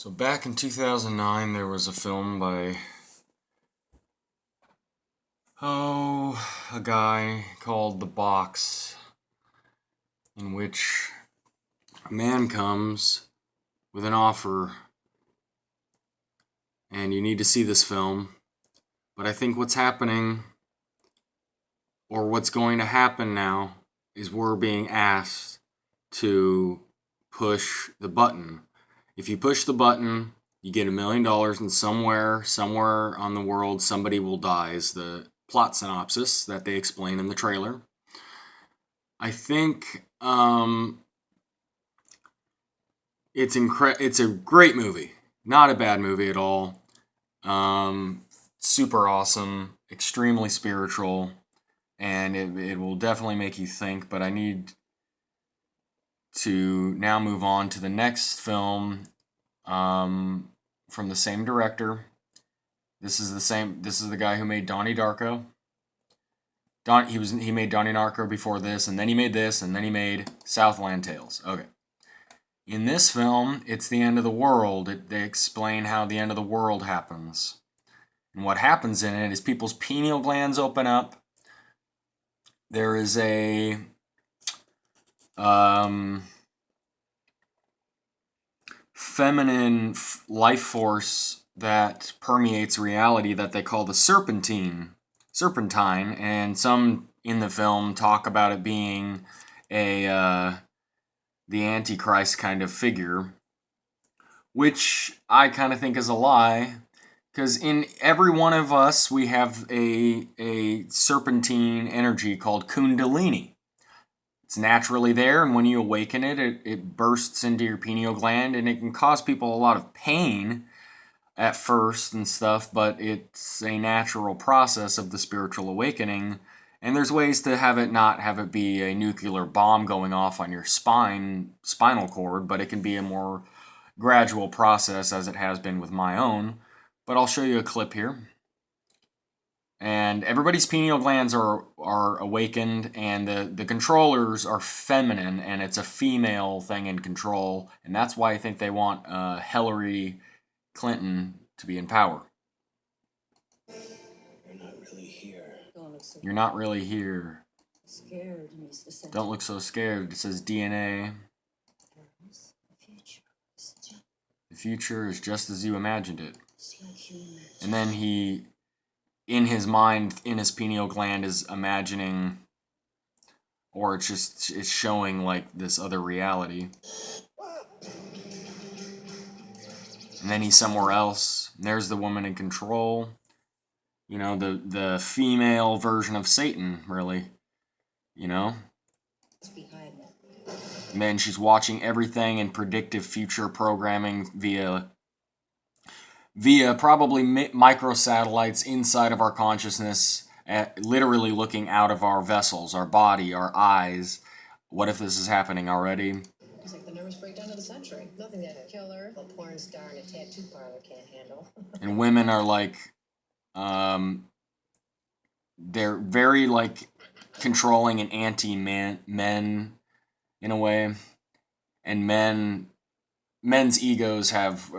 So back in 2009, there was a film by, a guy called The Box, in which a man comes with an offer, and you need to see this film. But I think what's happening, or what's going to happen now, is we're being asked to push the button. If you push the button, you get $1 million, and somewhere on the world, somebody will die, is the plot synopsis that they explain in the trailer. I think it's a great movie. Not a bad movie at all. Super awesome, extremely spiritual, and it will definitely make you think, but I need to now move on to the next film from the same director. This is the guy who made Donnie Darko. He made Donnie Darko before this, and then he made this, and then he made Southland Tales. Okay. In this film, it's the end of the world. They explain how the end of the world happens. And what happens in it is people's pineal glands open up. There is a feminine life force that permeates reality that they call the serpentine, and some in the film talk about it being the Antichrist kind of figure, which I kind of think is a lie, because in every one of us we have a serpentine energy called Kundalini. It's naturally there, and when you awaken it bursts into your pineal gland, and it can cause people a lot of pain at first and stuff, but it's a natural process of the spiritual awakening. And there's ways to not have it be a nuclear bomb going off on your spinal cord, but it can be a more gradual process, as it has been with my own. But I'll show you a clip here. And everybody's pineal glands are awakened, and the controllers are feminine, and it's a female thing in control, and that's why I think they want Hillary Clinton to be in power. You're not really here. You're not really here. Scared. Don't look so scared. It says DNA. The future is just as you imagined it. And then he, in his mind, in his pineal gland, is imagining, or it's showing like this other reality. And then he's somewhere else. And there's the woman in control. You know, the female version of Satan, really. You know? And then she's watching everything in predictive future programming via probably microsatellites inside of our consciousness, literally looking out of our vessels, our body, our eyes. What if this is happening already? It's like the nervous breakdown of the century. Nothing that a killer, a porn star, and a tattoo parlor can't handle. And women are like, they're very like controlling and men in a way, and men's egos have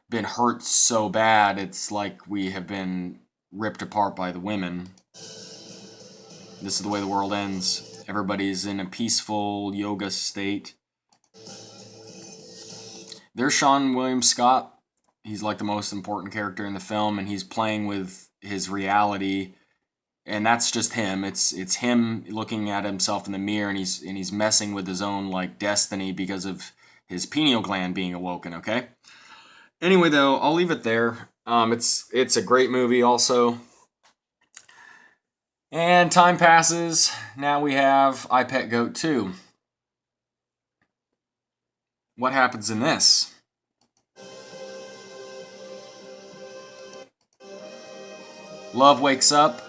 been hurt so bad, it's like we have been ripped apart by the women. This is the way the world ends. Everybody's in a peaceful yoga state. There's Sean William Scott. He's like the most important character in the film, and he's playing with his reality, and that's just him. It's him looking at himself in the mirror, and he's messing with his own like destiny because of his pineal gland being awoken. Okay. Anyway, though, I'll leave it there. It's a great movie, also. And time passes. Now we have I Pet Goat 2. What happens in this? Love wakes up.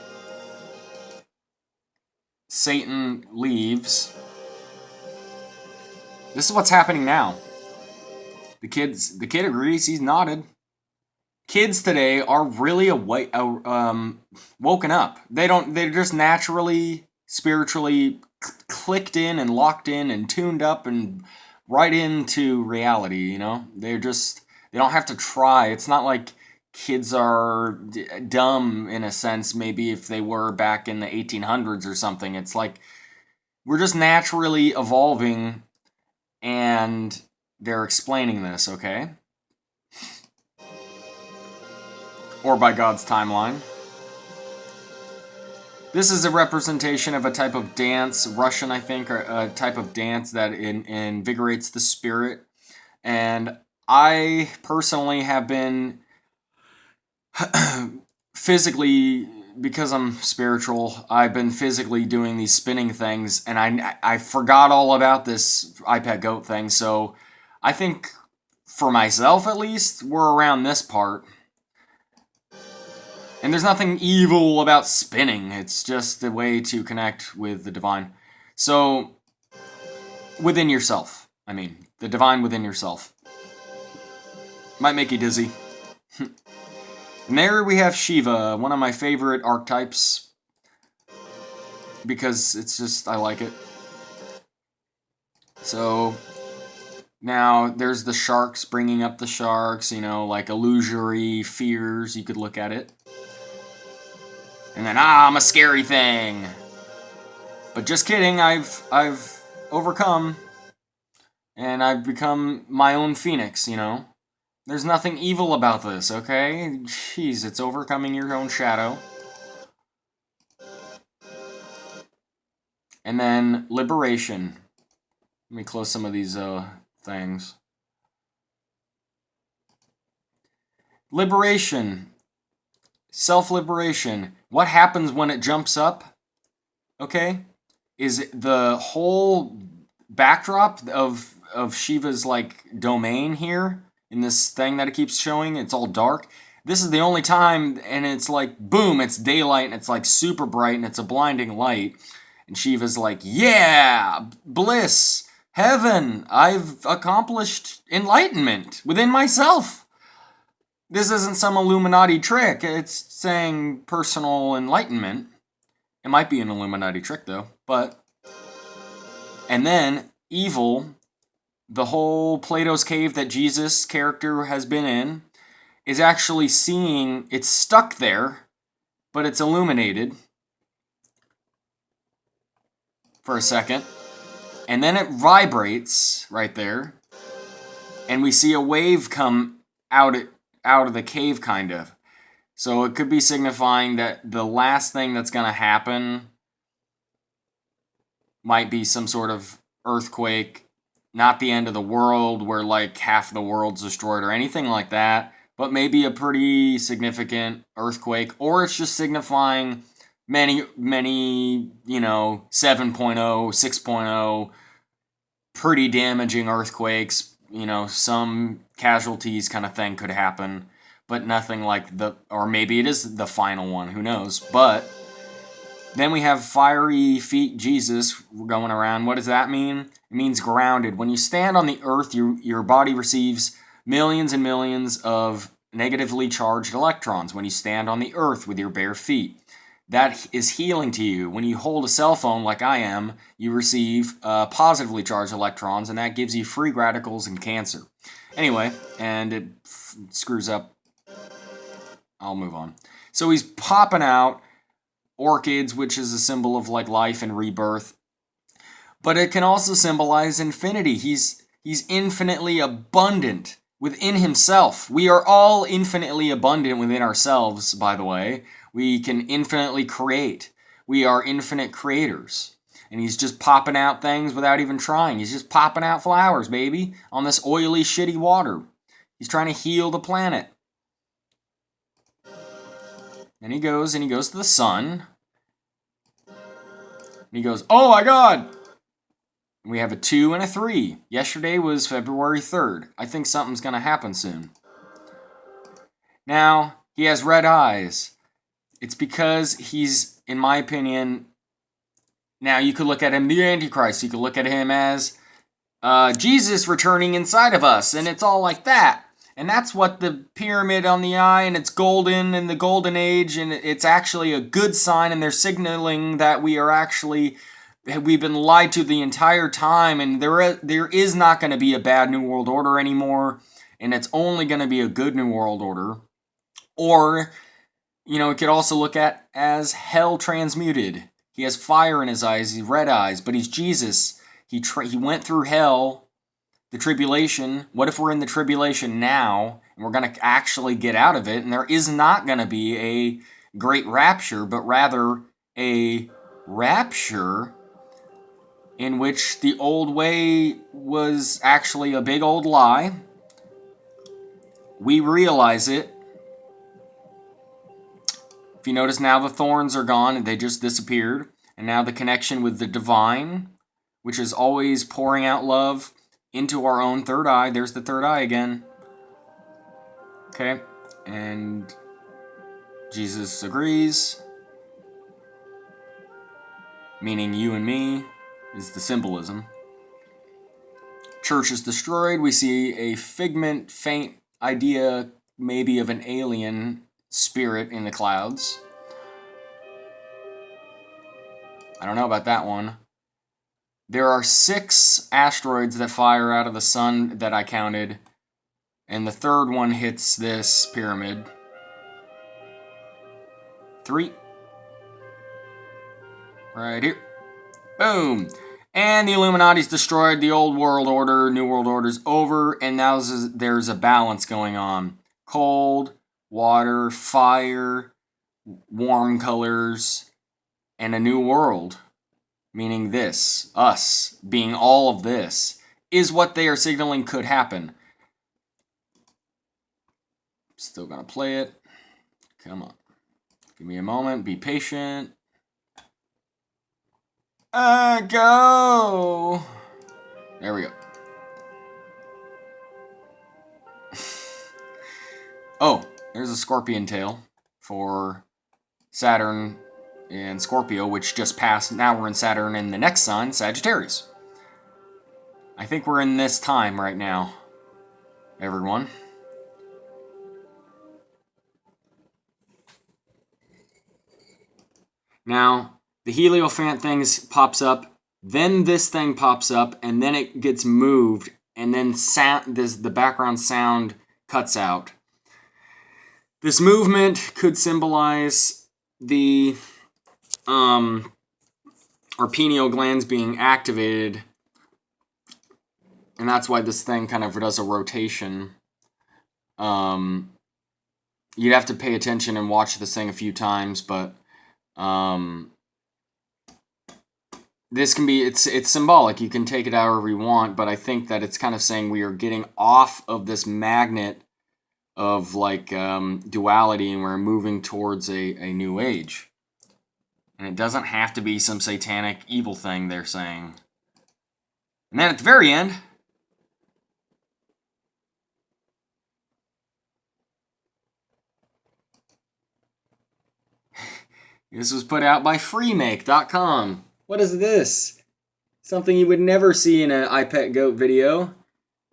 Satan leaves. This is what's happening now. The kid agrees. He's nodded. Kids today are really woken up. They're just naturally, spiritually clicked in and locked in and tuned up and right into reality, you know? They don't have to try. It's not like kids are dumb in a sense, maybe if they were back in the 1800s or something. It's like we're just naturally evolving, and they're explaining this, okay? Or by God's timeline. This is a representation of a type of dance, Russian, I think, or a type of dance that invigorates the spirit. And I personally have been physically, because I'm spiritual, I've been physically doing these spinning things, and I forgot all about this iPad Goat thing. So I think, for myself at least, we're around this part. And there's nothing evil about spinning. It's just a way to connect with the divine. So, within yourself. I mean, the divine within yourself. Might make you dizzy. And there we have Shiva, one of my favorite archetypes. Because it's just, I like it. So, now there's the sharks, bringing up the sharks, you know, like illusory fears, you could look at it. And then, I'm a scary thing. But just kidding, I've overcome. And I've become my own phoenix, you know? There's nothing evil about this, okay? Jeez, it's overcoming your own shadow. And then, liberation. Let me close some of these things. Liberation. Self-liberation. What happens when it jumps up? Okay? Is the whole backdrop of Shiva's, like, domain here, in this thing that it keeps showing, it's all dark. This is the only time, and it's like, boom, it's daylight, and it's, like, super bright, and it's a blinding light. And Shiva's like, yeah, bliss, heaven, I've accomplished enlightenment within myself. This isn't some Illuminati trick. It's saying personal enlightenment. It might be an Illuminati trick, though. But, and then, evil, the whole Plato's cave that Jesus' character has been in, is actually seeing, it's stuck there, but it's illuminated for a second. And then it vibrates right there, and we see a wave come out of the cave, kind of. So it could be signifying that the last thing that's going to happen might be some sort of earthquake, not the end of the world where like half the world's destroyed or anything like that, but maybe a pretty significant earthquake, or it's just signifying many, you know, 7.0, 6.0, pretty damaging earthquakes, you know, some casualties kind of thing could happen, but nothing like or maybe it is the final one, who knows. But then we have fiery feet Jesus going around. What does that mean? It means grounded. When you stand on the earth, your body receives millions and millions of negatively charged electrons when you stand on the earth with your bare feet. That is healing to you. When you hold a cell phone like I am, you receive positively charged electrons, and that gives you free radicals and cancer. Anyway, and it screws up. I'll move on. So he's popping out orchids, which is a symbol of like life and rebirth. But it can also symbolize infinity. He's infinitely abundant within himself. We are all infinitely abundant within ourselves, by the way. We can infinitely create. We are infinite creators. And he's just popping out things without even trying. He's just popping out flowers, baby, on this oily, shitty water. He's trying to heal the planet. And he goes to the sun. And he goes, oh my God! We have a 2 and a 3. Yesterday was February 3rd. I think something's going to happen soon. Now, he has red eyes. It's because he's, in my opinion, now you could look at him, the Antichrist. You could look at him as Jesus returning inside of us, and it's all like that. And that's what the pyramid on the eye, and it's golden in the golden age, and it's actually a good sign, and they're signaling that we are actually we've been lied to the entire time, and there is not going to be a bad New World Order anymore, and it's only going to be a good New World Order. Or, it could also look at as hell transmuted. He has fire in his eyes, he's red eyes, but he's Jesus. He went through hell, the tribulation. What if we're in the tribulation now, and we're going to actually get out of it, and there is not going to be a great rapture, but rather a rapture in which the old way was actually a big old lie. We realize it. If you notice, now the thorns are gone and they just disappeared. And now the connection with the divine, which is always pouring out love into our own third eye. There's the third eye again. Okay. And Jesus agrees. Meaning you and me is the symbolism. Church is destroyed. We see a figment, faint idea maybe of an alien spirit in the clouds. I don't know about that one. There are 6 asteroids that fire out of the sun that I counted, and the third one hits this pyramid. 3. Right here. Boom. And the Illuminati's destroyed. The old world order, new world order's over, and now there's a balance going on. Cold, water, fire, warm colors, and a new world, meaning this, us, being all of this, is what they are signaling could happen. Still gonna play it. Come on. Give me a moment. Be patient. Go! There we go. Oh, there's a scorpion tail for Saturn and Scorpio, which just passed. Now we're in Saturn in the next sign, Sagittarius. I think we're in this time right now, everyone. Now, the Hierophant thing pops up, then this thing pops up, and then it gets moved, and then the background sound cuts out. This movement could symbolize the our pineal glands being activated, and that's why this thing kind of does a rotation. You'd have to pay attention and watch this thing a few times, but this can be, it's symbolic. You can take it however you want, but I think that it's kind of saying we are getting off of this magnet of like duality, and we're moving towards a new age. And it doesn't have to be some satanic evil thing they're saying. And then at the very end, this was put out by freemake.com. What is this? Something you would never see in an iPetGoat video.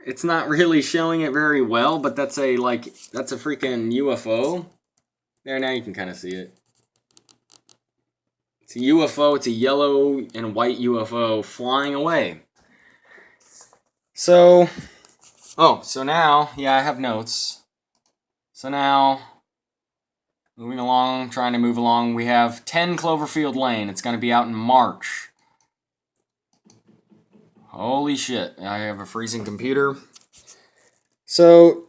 It's not really showing it very well, but that's a freaking UFO. There, now you can kind of see it. It's a UFO. It's a yellow and white UFO flying away. So now, yeah, I have notes. So now, moving along, trying to move along, we have 10 Cloverfield Lane. It's going to be out in March. Holy shit, I have a freezing computer. So,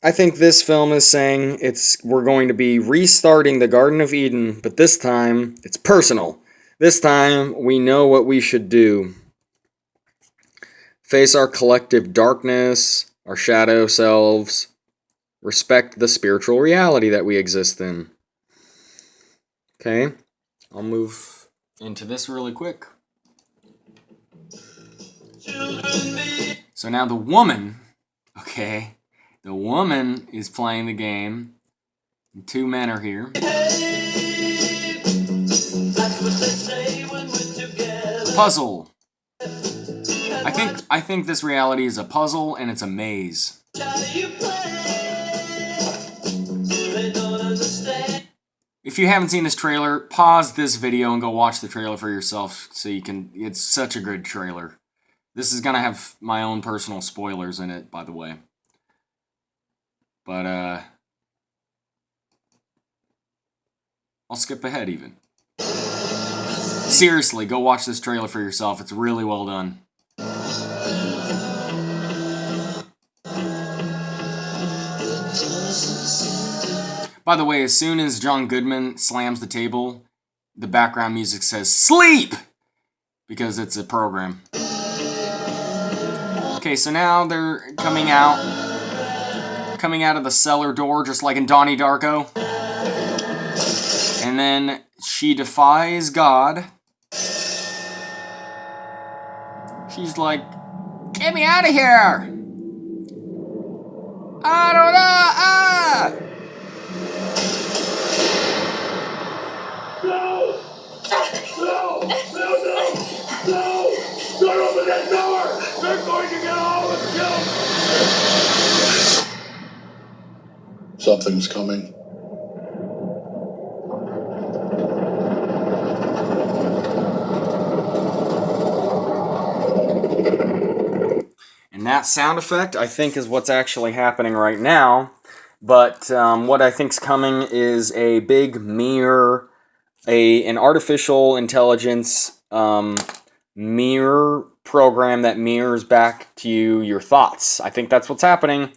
I think this film is saying we're going to be restarting the Garden of Eden, but this time, it's personal. This time, we know what we should do. Face our collective darkness, our shadow selves, respect the spiritual reality that we exist in. Okay, I'll move into this really quick. So now the woman, the woman is playing the game. And 2 men are here. Puzzle. I think this reality is a puzzle and it's a maze. If you haven't seen this trailer, pause this video and go watch the trailer for yourself so you can. It's such a good trailer. This is gonna have my own personal spoilers in it, by the way. But, I'll skip ahead even. Seriously, go watch this trailer for yourself. It's really well done. By the way, as soon as John Goodman slams the table, the background music says "Sleep!" because it's a program. Okay, so now they're coming out of the cellar door, just like in Donnie Darko. And then she defies God. She's like, "Get me out of here! I don't know! Ah!" No! No! No! No! No! Don't open that door! They're going to get all of you! Something's coming. And that sound effect, I think, is what's actually happening right now. But what I think's coming is a big mirror, an artificial intelligence mirror program that mirrors back to you your thoughts. I think that's what's happening.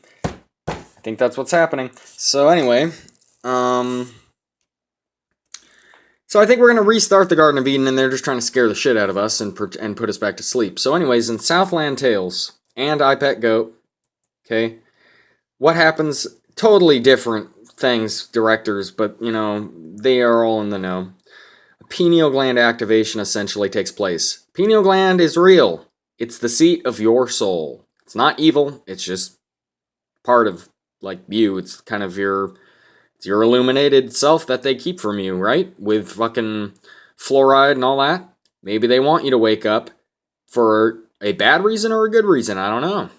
So anyway, so I think we're going to restart the Garden of Eden, and they're just trying to scare the shit out of us and put us back to sleep. So anyways, in Southland Tales and I Pet Goat, okay, what happens, totally different things, directors, but, you know, they are all in the know. Pineal gland activation essentially takes place. Pineal gland is real. It's the seat of your soul. It's not evil. It's just part of, like, you. It's kind of your illuminated self that they keep from you, right? With fucking fluoride and all that. Maybe they want you to wake up for a bad reason or a good reason. I don't know.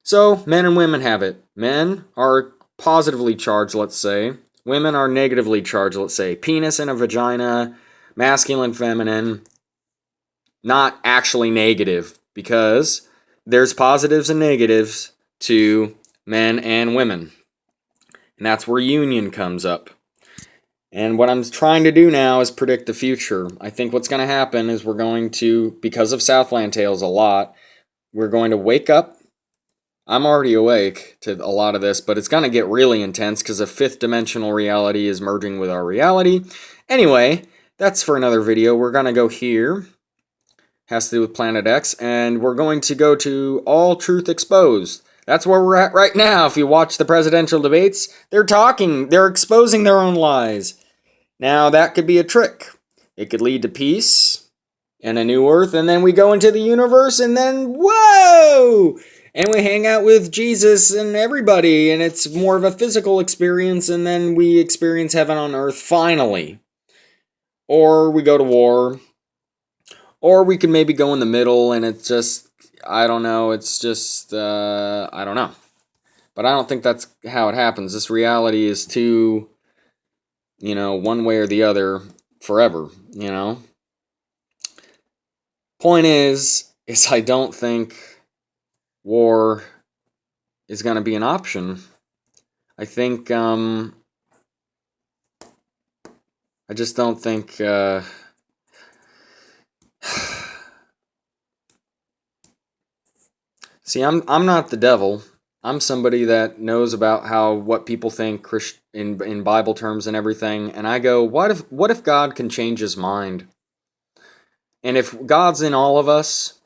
So, men and women have it. Men are positively charged, let's say. Women are negatively charged, let's say. Penis and a vagina, masculine, feminine. Not actually negative, because there's positives and negatives to men and women. And that's where union comes up. And what I'm trying to do now is predict the future. I think what's going to happen is we're going to, because of Southland Tales a lot, we're going to wake up. I'm already awake to a lot of this, but it's going to get really intense because a fifth dimensional reality is merging with our reality. Anyway, that's for another video. We're going to go here. Has to do with Planet X. And we're going to go to All Truth Exposed. That's where we're at right now. If you watch the presidential debates, they're exposing their own lies. Now, that could be a trick. It could lead to peace and a new earth, and then we go into the universe, and then, whoa! And we hang out with Jesus and everybody, and it's more of a physical experience, and then we experience heaven on earth finally. Or we go to war. Or we could maybe go in the middle, and it's just, I don't know, it's just, I don't know. But I don't think that's how it happens. This reality is too, you know, one way or the other forever, you know? Point is I don't think war is going to be an option. I think, I just don't think, see, I'm not the devil. I'm somebody that knows about what people think in Bible terms and everything, and I go, what if God can change his mind? And if God's in all of us,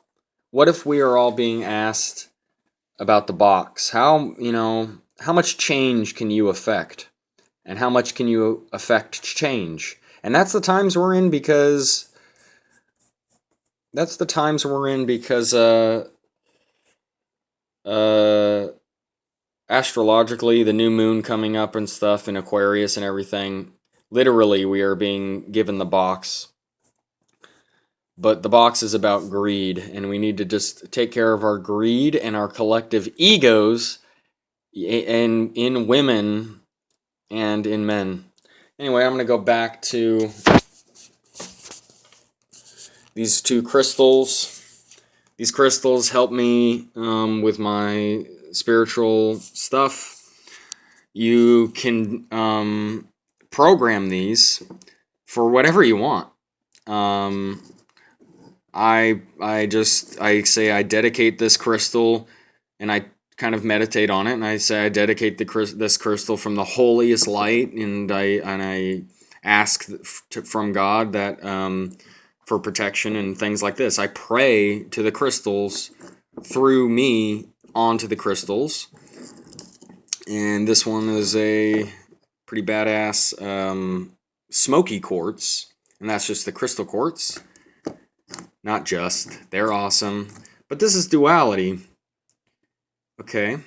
what if we are all being asked about the box? How much change can you affect? And how much can you affect change? And that's the times we're in because astrologically, the new moon coming up and stuff in Aquarius and everything, literally we are being given the box. But the box is about greed, and we need to just take care of our greed and our collective egos in women and in men. Anyway, I'm going to go back to these two crystals. These crystals help me with my spiritual stuff. You can program these for whatever you want. I say I dedicate this crystal, and I kind of meditate on it, and I say I dedicate this crystal from the holiest light, and I ask from God that for protection and things like this. I pray to the crystals through me onto the crystals, and this one is a pretty badass smoky quartz, and that's just the crystal quartz. Not just. They're awesome. But this is duality. Okay.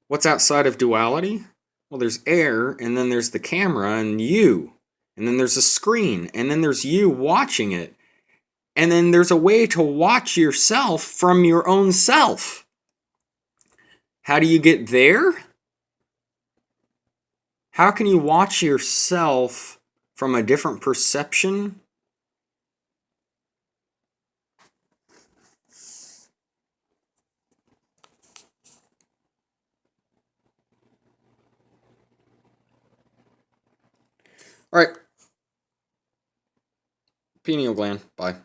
What's outside of duality? Well, there's air, and then there's the camera, and you. And then there's a screen, and then there's you watching it. And then there's a way to watch yourself from your own self. How do you get there? How can you watch yourself from a different perception? All right. Pineal gland. Bye.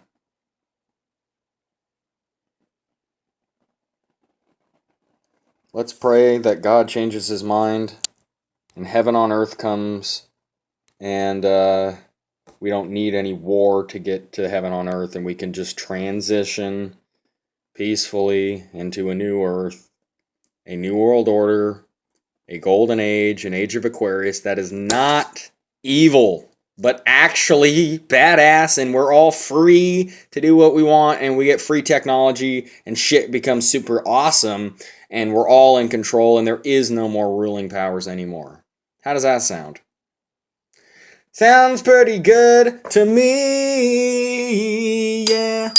Let's pray that God changes his mind and heaven on earth comes, and we don't need any war to get to heaven on earth, and we can just transition peacefully into a new earth, a new world order, a golden age, an age of Aquarius that is not evil, but actually badass, and we're all free to do what we want, and we get free technology, and shit becomes super awesome, and we're all in control, and there is no more ruling powers anymore. How does that sound? Sounds pretty good to me, yeah.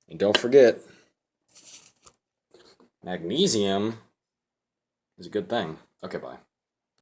And don't forget, magnesium is a good thing. Okay, bye.